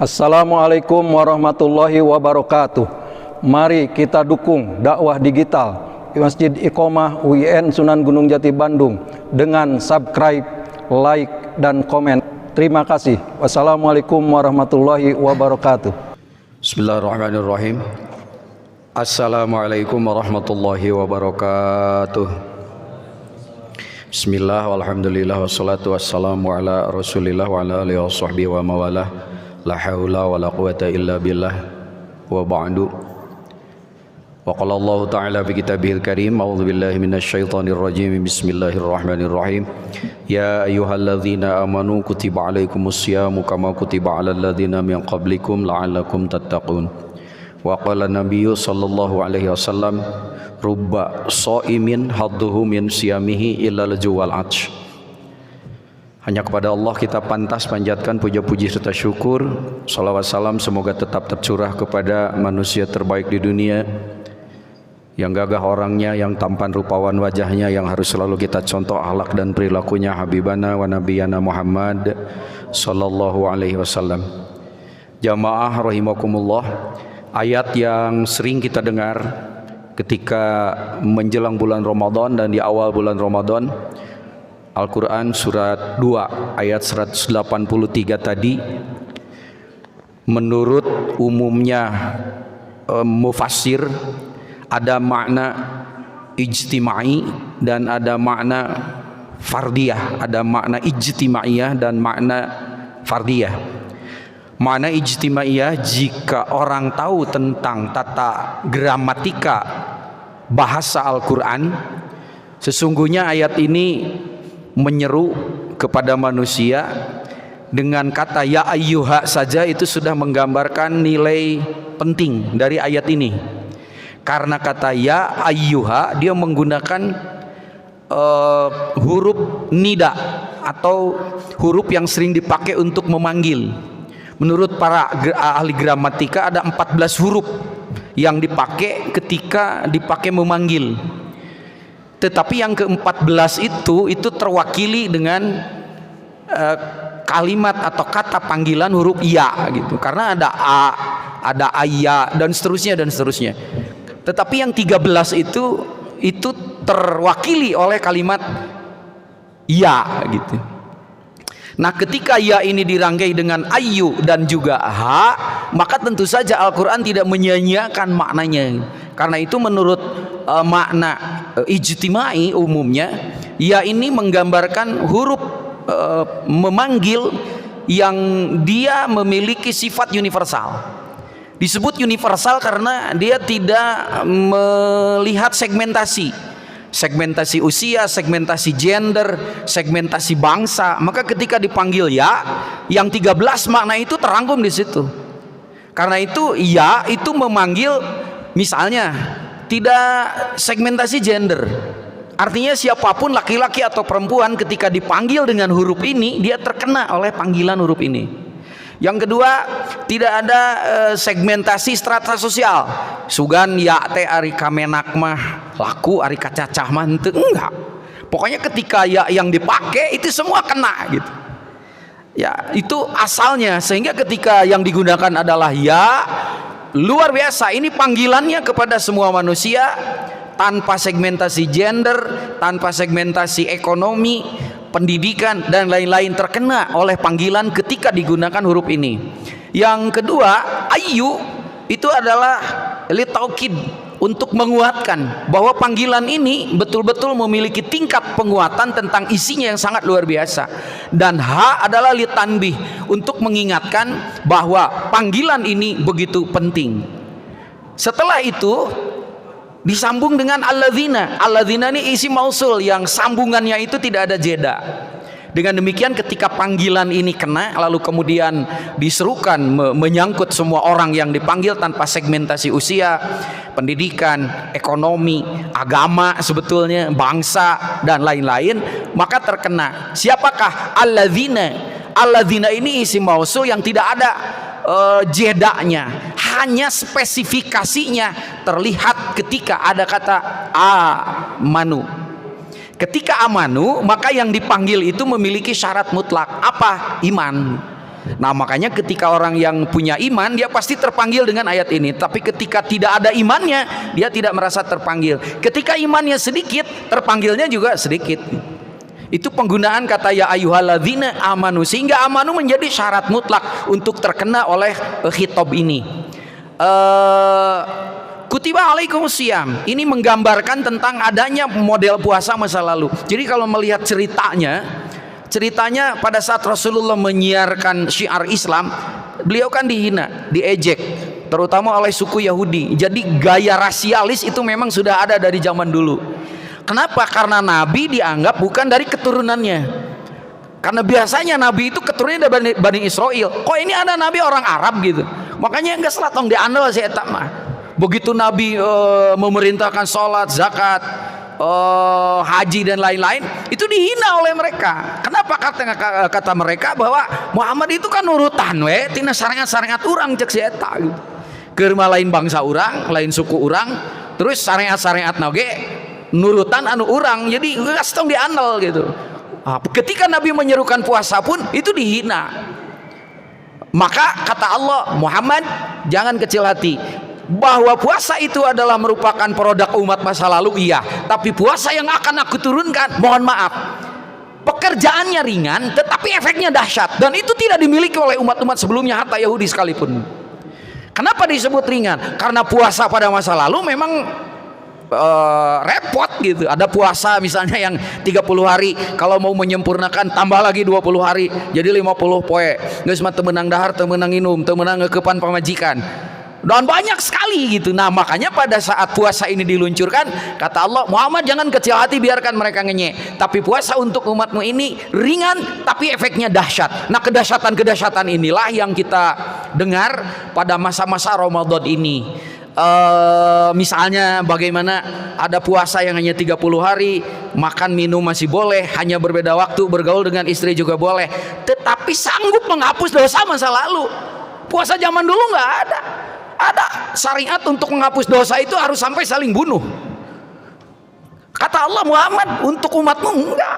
Assalamualaikum warahmatullahi wabarakatuh. Mari kita dukung dakwah digital di Masjid Iqomah UIN Sunan Gunung Jati Bandung dengan subscribe, like, dan komen. Terima kasih. Wassalamualaikum warahmatullahi wabarakatuh. Bismillahirrahmanirrahim. Assalamualaikum warahmatullahi wabarakatuh. Bismillah, walhamdulillah, wassalatu wassalamu ala rasulillah wa ala alihi wa sahbihi wa mawalah. La haula wa la quwata illa billah wa ba'du. Wa qala Allah ta'ala fi kitabihil karim, a'udzu billahi minasyaitonir rajim. Bismillahirrahmanirrahim. Ya ayyuhalladzina amanu kutiba alaikumus syamu kama kutiba alal ladzina min qablikum la'allakum tattaqun. Wa qala nabiyyu sallallahu alaihi wasallam, rubba shaimin hadduhu min siyamihi illa al-juwal atsh. Hanya kepada Allah kita pantas panjatkan puja-puji serta syukur. Salawat salam semoga tetap tercurah kepada manusia terbaik di dunia, yang gagah orangnya, yang tampan rupawan wajahnya, yang harus selalu kita contoh akhlak dan perilakunya, Habibana wa Nabiyana Muhammad sallallahu alaihi wasallam. Jamaah rahimakumullah, ayat yang sering kita dengar ketika menjelang bulan Ramadan dan di awal bulan Ramadan, Al-Quran surat 2 ayat 183 tadi, menurut umumnya mufassir ada makna ijtimai dan ada makna fardiyah, ada makna ijtimaiyah dan makna fardiyah. Makna ijtimaiyah, jika orang tahu tentang tata gramatika bahasa Al-Quran, sesungguhnya ayat ini menyeru kepada manusia. Dengan kata ya ayyuha saja itu sudah menggambarkan nilai penting dari ayat ini. Karena kata ya ayyuha dia menggunakan huruf nida atau huruf yang sering dipakai untuk memanggil. Menurut para ahli gramatika ada 14 huruf yang dipakai ketika dipakai memanggil. Tetapi yang ke-14 itu terwakili dengan kalimat atau kata panggilan huruf ya gitu. Karena ada a, ada ayya dan seterusnya dan seterusnya. Tetapi yang 13 itu terwakili oleh kalimat ya gitu. Nah, ketika ya ini dirangkai dengan ayu dan juga ha, maka tentu saja Al-Quran tidak menyia-nyiakan maknanya. Karena itu menurut makna ijtimai umumnya, ya ini menggambarkan huruf memanggil yang dia memiliki sifat universal. Disebut universal karena dia tidak melihat segmentasi usia, segmentasi gender, segmentasi bangsa. Maka ketika dipanggil ya, yang 13 makna itu terangkum di situ. Karena itu ya itu memanggil, misalnya tidak segmentasi gender. Artinya siapapun laki-laki atau perempuan ketika dipanggil dengan huruf ini, dia terkena oleh panggilan huruf ini. Yang kedua, tidak ada segmentasi strata sosial. Sugan ya teh ari kamenak mah laku, ari kacacah mah henteu, enggak. Pokoknya ketika ya yang dipakai itu semua kena gitu. Ya, itu asalnya. Sehingga ketika yang digunakan adalah ya, luar biasa. Ini panggilannya kepada semua manusia tanpa segmentasi gender, tanpa segmentasi ekonomi, pendidikan dan lain-lain, terkena oleh panggilan ketika digunakan huruf ini. Yang kedua, ayu itu adalah litaukid, untuk menguatkan bahwa panggilan ini betul-betul memiliki tingkat penguatan tentang isinya yang sangat luar biasa. Dan ha adalah litanbih, untuk mengingatkan bahwa panggilan ini begitu penting. Setelah itu disambung dengan alladzina. Alladzina ini isi mausul yang sambungannya itu tidak ada jeda. Dengan demikian ketika panggilan ini kena lalu kemudian diserukan menyangkut semua orang yang dipanggil tanpa segmentasi usia, pendidikan, ekonomi, agama, sebetulnya bangsa dan lain-lain, maka terkena. Siapakah alladzina? Alladzina ini isi mausul yang tidak ada jedanya, hanya spesifikasinya terlihat ketika ada kata amanu. Ketika amanu, maka yang dipanggil itu memiliki syarat mutlak. Apa? Iman. Nah makanya ketika orang yang punya iman, dia pasti terpanggil dengan ayat ini. Tapi ketika tidak ada imannya, dia tidak merasa terpanggil. Ketika imannya sedikit, terpanggilnya juga sedikit. Itu penggunaan kata ya ayyuhalladzina amanu, sehingga amanu menjadi syarat mutlak untuk terkena oleh khitab ini. Kutiba alaikumusiyam, ini menggambarkan tentang adanya model puasa masa lalu. Jadi kalau melihat ceritanya pada saat Rasulullah menyiarkan syiar Islam, beliau kan dihina, diejek, terutama oleh suku Yahudi. Jadi gaya rasialis itu memang sudah ada dari zaman dulu. Kenapa? Karena Nabi dianggap bukan dari keturunannya. Karena biasanya Nabi itu keturunannya dari Bani Israel. Kok ini ada Nabi orang Arab gitu? Makanya enggak salah tong diandal saya tak mah. Begitu Nabi memerintahkan sholat, zakat, haji dan lain-lain, itu dihina oleh mereka. Kenapa? Kata mereka bahwa Muhammad itu kan urutan tina syariat-syariat urang cek si eta gitu. Keur lain bangsa urang, lain suku urang, terus syariat-syariat nage nurutan anu urang, jadi geus tong diandal gitu. Ketika Nabi menyerukan puasa pun itu dihina. Maka kata Allah, Muhammad jangan kecil hati, bahwa puasa itu adalah merupakan produk umat masa lalu, iya, tapi puasa yang akan aku turunkan, mohon maaf, pekerjaannya ringan tetapi efeknya dahsyat, dan itu tidak dimiliki oleh umat-umat sebelumnya, hatta Yahudi sekalipun. Kenapa disebut ringan? Karena puasa pada masa lalu memang repot gitu. Ada puasa misalnya yang 30 hari, kalau mau menyempurnakan tambah lagi 20 hari jadi 50 poe, geus mah teu meunang dahar, teu meunang inum, teu meunang ngeukepan pamajikan, dan banyak sekali gitu. Nah makanya pada saat puasa ini diluncurkan, kata Allah, Muhammad jangan kecil hati, biarkan mereka ngenyek, tapi puasa untuk umatmu ini ringan tapi efeknya dahsyat. Nah kedahsyatan inilah yang kita dengar pada masa-masa Ramadan ini. Misalnya bagaimana ada puasa yang hanya 30 hari, makan minum masih boleh, hanya berbeda waktu, bergaul dengan istri juga boleh, tetapi sanggup menghapus dosa masa lalu. Puasa zaman dulu nggak ada syariat untuk menghapus dosa itu harus sampai saling bunuh. Kata Allah, Muhammad untuk umatmu enggak,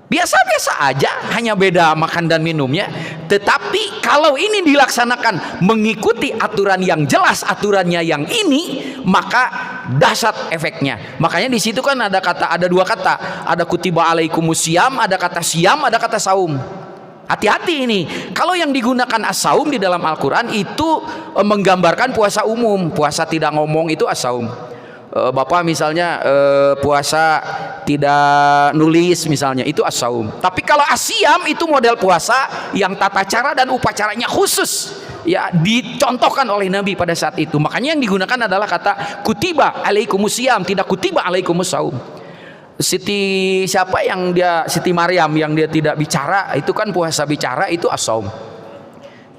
biasa-biasa aja, hanya beda makan dan minumnya. Tetapi kalau ini dilaksanakan mengikuti aturan yang jelas, aturannya yang ini, maka dahsyat efeknya. Makanya di situ kan ada dua kata, ada kutiba alaikumusiyam, ada kata siam, ada kata saum. Hati-hati ini, kalau yang digunakan as-saum di dalam Al-Quran itu menggambarkan puasa umum, puasa tidak ngomong itu as-saum. Bapak misalnya puasa tidak nulis misalnya, itu as-saum. Tapi kalau as-siyam itu model puasa yang tata cara dan upacaranya khusus, ya dicontohkan oleh Nabi pada saat itu. Makanya yang digunakan adalah kata kutiba alaikumusiyam, tidak kutiba alaikumussaum. Siti Maryam yang dia tidak bicara, itu kan puasa bicara, itu as-saum.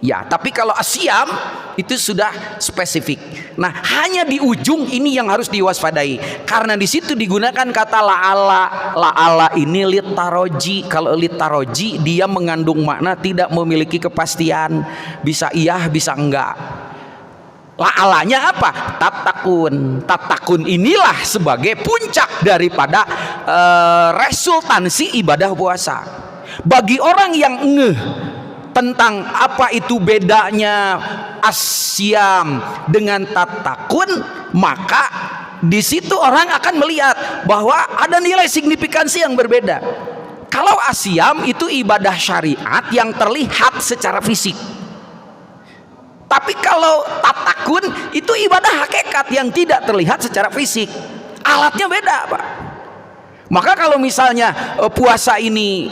Ya, tapi kalau asyam itu sudah spesifik. Nah, hanya di ujung ini yang harus diwaspadai, karena di situ digunakan kata la'ala ini litaroji. Kalau litaroji dia mengandung makna tidak memiliki kepastian, bisa iya bisa enggak. La'alanya apa? Tatakun inilah sebagai puncak daripada resultansi ibadah puasa. Bagi orang yang ngeh tentang apa itu bedanya asyam dengan tatakun, maka di situ orang akan melihat bahwa ada nilai signifikansi yang berbeda. Kalau asyam itu ibadah syariat yang terlihat secara fisik, tapi kalau tatakun itu ibadah hakikat yang tidak terlihat secara fisik. Alatnya beda, Pak. Maka kalau misalnya puasa ini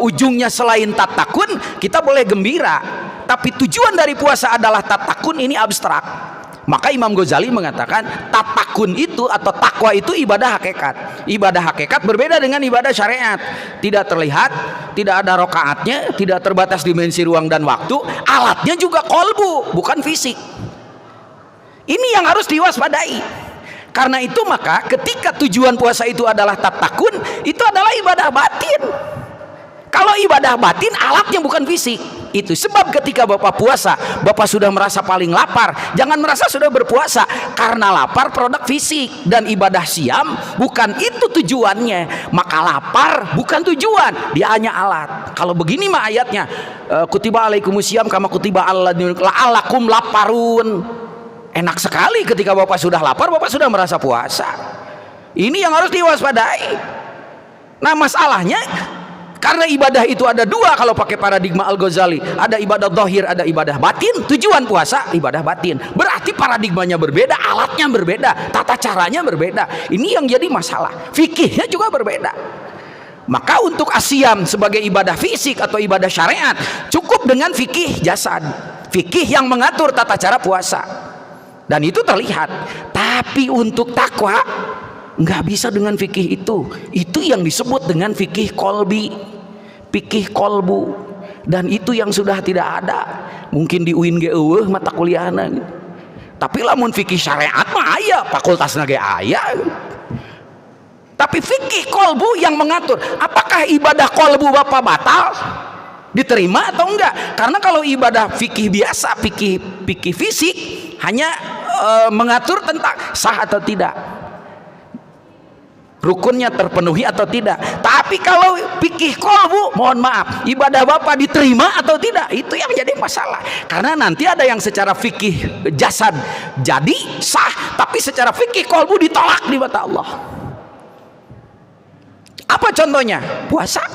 ujungnya selain tatakun, kita boleh gembira. Tapi tujuan dari puasa adalah tatakun, ini abstrak. Maka Imam Ghazali mengatakan tatakun itu atau takwa itu ibadah hakikat. Ibadah hakikat berbeda dengan ibadah syariat. Tidak terlihat, tidak ada rokaatnya, tidak terbatas dimensi ruang dan waktu. Alatnya juga kolbu, bukan fisik. Ini yang harus diwaspadai. Karena itu maka ketika tujuan puasa itu adalah tatakun, itu adalah ibadah batin. Kalau ibadah batin alatnya bukan fisik. Itu sebab ketika Bapak puasa, Bapak sudah merasa paling lapar, jangan merasa sudah berpuasa. Karena lapar produk fisik, dan ibadah siam bukan itu tujuannya. Maka lapar bukan tujuan, dia hanya alat. Kalau begini mah ayatnya, kutiba alaikumusiyam kama kutiba la'alakum laparun. Enak sekali ketika Bapak sudah lapar, Bapak sudah merasa puasa. Ini yang harus diwaspadai. Nah masalahnya, karena ibadah itu ada dua kalau pakai paradigma Al-Ghazali, ada ibadah zahir, ada ibadah batin. Tujuan puasa ibadah batin, berarti paradigmanya berbeda, alatnya berbeda, tata caranya berbeda. Ini yang jadi masalah. Fikihnya juga berbeda. Maka untuk asyam sebagai ibadah fisik atau ibadah syariat, cukup dengan fikih jasad, fikih yang mengatur tata cara puasa, dan itu terlihat. Tapi untuk takwa nggak bisa dengan fikih itu yang disebut dengan fikih kolbi, fikih kolbu, dan itu yang sudah tidak ada. Mungkin di UIN ge eueuh mata kuliahna gitu. Tapi lamun fikih syariat mah aya, fakultasna ge aya. Tapi fikih kolbu yang mengatur apakah ibadah kolbu Bapak batal diterima atau enggak. Karena kalau ibadah fikih biasa, fikih fisik hanya mengatur tentang sah atau tidak, rukunnya terpenuhi atau tidak. Tapi kalau fikih kolbu, mohon maaf, ibadah Bapak diterima atau tidak, itu yang jadi masalah. Karena nanti ada yang secara fikih jasad jadi sah, tapi secara fikih kolbu ditolak di mata Allah. Apa contohnya? Puasa.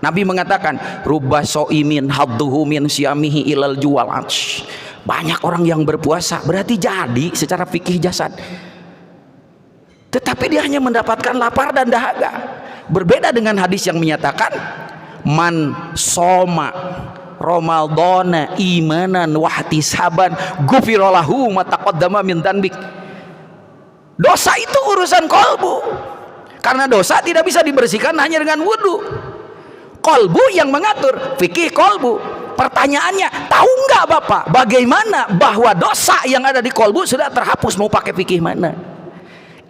Nabi mengatakan, rubba so'imin hadduhu min siyamihi ilal juwal atsh. Banyak orang yang berpuasa berarti jadi secara fikih jasad, tetapi dia hanya mendapatkan lapar dan dahaga. Berbeda dengan hadis yang menyatakan man soma ramadhana imanan wahtisaban ghufirallahu ma taqaddama min dzanbik. Dosa itu urusan kolbu, karena dosa tidak bisa dibersihkan hanya dengan wudhu. Kolbu yang mengatur, fikih kolbu. Pertanyaannya, tahu nggak Bapak bagaimana bahwa dosa yang ada di kolbu sudah terhapus, mau pakai fikih mana?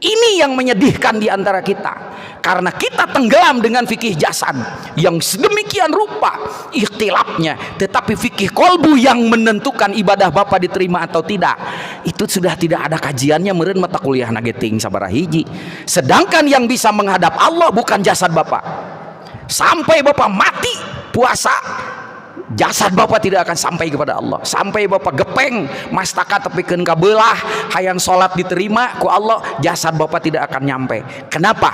Ini yang menyedihkan di antara kita, karena kita tenggelam dengan fikih jasad yang sedemikian rupa ikhtilafnya, tetapi fikih kolbu yang menentukan ibadah Bapak diterima atau tidak, itu sudah tidak ada kajiannya. Meureun mata kuliah nageting sabaraha hiji. Sedangkan yang bisa menghadap Allah bukan jasad Bapak. Sampai Bapak mati puasa, jasad Bapak tidak akan sampai kepada Allah. Sampai Bapak gepeng mastaka tepikeun ka beulah hayang salat diterima ku Allah, jasad Bapak tidak akan nyampe. Kenapa?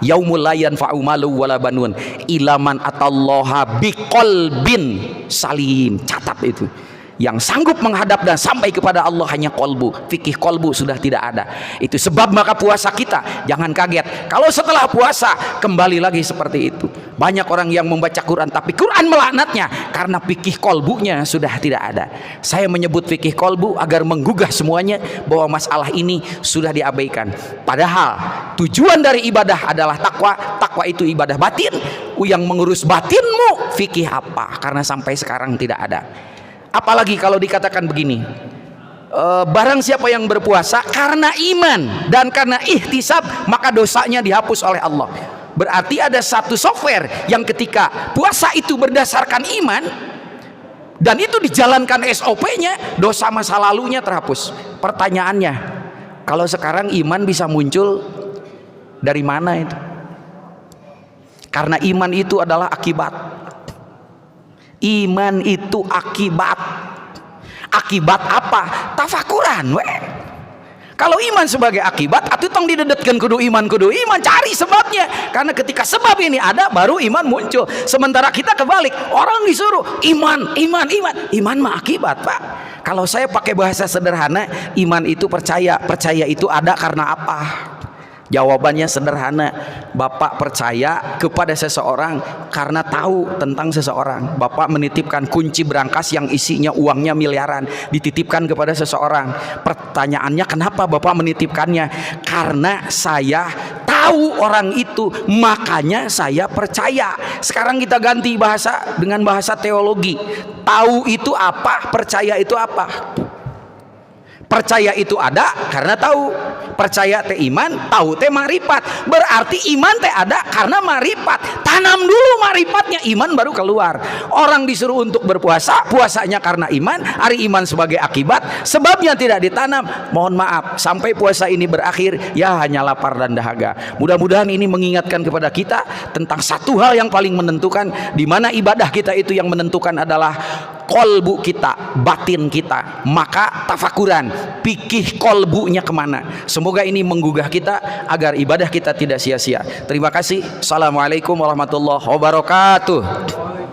Yaumul la yanfa'u malu wala banun illa man atallaha biqalbin salim. Catat itu. Yang sanggup menghadap dan sampai kepada Allah hanya kolbu. Fikih kolbu sudah tidak ada. Itu sebab maka puasa kita jangan kaget kalau setelah puasa kembali lagi seperti itu. Banyak orang yang membaca Quran tapi Quran melaknatnya karena fikih kolbunya sudah tidak ada. Saya menyebut fikih kolbu agar menggugah semuanya bahwa masalah ini sudah diabaikan. Padahal tujuan dari ibadah adalah takwa. Takwa itu ibadah batin. Yang mengurus batinmu fikih apa? Karena sampai sekarang tidak ada. Apalagi kalau dikatakan begini, barang siapa yang berpuasa karena iman dan karena ihtisab, maka dosanya dihapus oleh Allah. Berarti ada satu software yang ketika puasa itu berdasarkan iman dan itu dijalankan SOP-nya, dosa masa lalunya terhapus. Pertanyaannya, kalau sekarang iman bisa muncul dari mana itu? Karena iman itu adalah akibat. Iman itu akibat. Akibat apa? Tafakuran we. Kalau iman sebagai akibat, atuh tong didedetkeun kudu iman, cari sebabnya. Karena ketika sebab ini ada, baru iman muncul. Sementara kita kebalik, orang disuruh iman mah akibat, Pak. Kalau saya pakai bahasa sederhana, iman itu percaya itu ada karena apa? Jawabannya sederhana, Bapak percaya kepada seseorang karena tahu tentang seseorang. Bapak menitipkan kunci brankas yang isinya uangnya miliaran, dititipkan kepada seseorang. Pertanyaannya, kenapa Bapak menitipkannya? Karena saya tahu orang itu, makanya saya percaya. Sekarang kita ganti bahasa dengan bahasa teologi. Tahu itu apa, percaya itu apa? Percaya itu ada karena tahu. Percaya teh iman, tahu teh marifat. Berarti iman teh ada karena marifat. Tanam dulu marifatnya, iman baru keluar. Orang disuruh untuk berpuasa, puasanya karena iman, hari iman sebagai akibat, sebabnya tidak ditanam. Mohon maaf, sampai puasa ini berakhir ya hanya lapar dan dahaga. Mudah-mudahan ini mengingatkan kepada kita tentang satu hal yang paling menentukan, di mana ibadah kita itu yang menentukan adalah kolbu kita, batin kita. Maka tafakuran, pikih kolbunya kemana. Semoga ini menggugah kita agar ibadah kita tidak sia-sia. Terima kasih. Assalamualaikum warahmatullahi wabarakatuh.